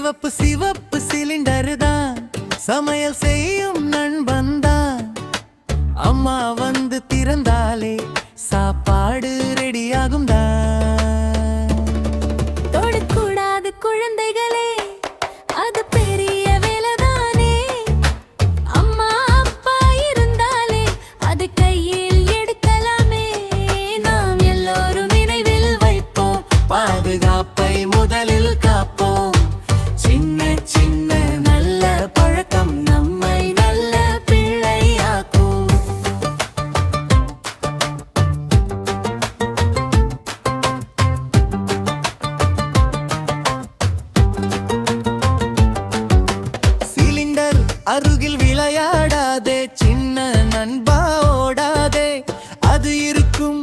சிவப்பு சிவப்பு சிலிண்டர் தான் சமையல் செய்யும் நண்பன் தான். அம்மா வந்து திறந்தாலே சாப்பாடு ரெடியாகும் தான். தொடக்கூடாது குழந்தைகளே, அது பெரிய வேலைதானே. அம்மா அப்பா இருந்தாலே அது கையில் எடுக்கலாமே. நாம் எல்லோரும் நினைவில் வைப்போம், பாதுகாப்பை முதலில் காப்போம். சின்ன சின்ன நல்ல பழக்கம் நம்மை நல்ல பிள்ளையாக்கும். சிலிண்டர் அருகில் விளையாடாதே, சின்ன நண்பா ஓடாதே. அது இருக்கும்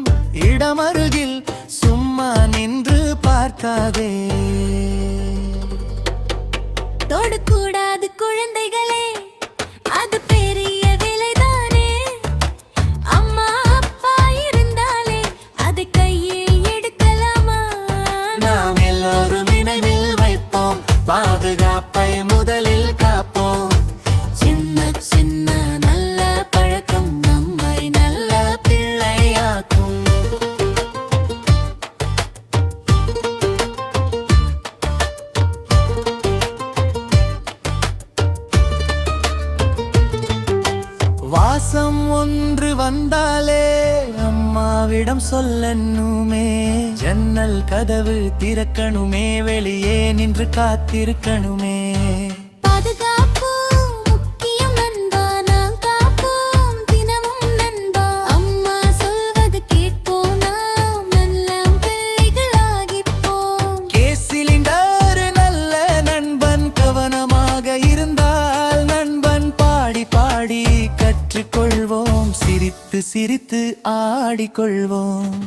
இடம் அருகில் சும்மா நின்று பார்க்காதே. தொடக்கூடாது குழந்தைகளே, அது பெரிய வேலைதானே. அம்மா அப்பா இருந்தாலே அது கையில் எடுக்கலாமா. நாம் எல்லோரும் நினைவில் வைப்போம், பாதுகாப்பை முதலில் காப்போம். சின்ன சின்ன நல்ல பழக்கம் நம்மை நல்ல பிள்ளையாக்கும். வாசம் ஒன்று வந்தாலே அம்மாவிடம் சொல்லணுமே. ஜன்னல் கதவு திறக்கணுமே, வெளியே நின்று காத்திருக்கணுமே. பாதுகாப்பு முக்கியம் நண்பா, நாம் காப்போம் தினமும் நண்பா. அம்மா சொல்வது கேட்போம், நாம் நல்ல பிள்ளைகளாகிப்போம். கேஸ் சிலிண்டர் நல்ல நண்பன், கவனமாக இருந்தால் நண்பன். பாடி பாடி கற்றுக்கொள்வோம், சிரித்து சிரித்து ஆடிக்கொள்வோம்.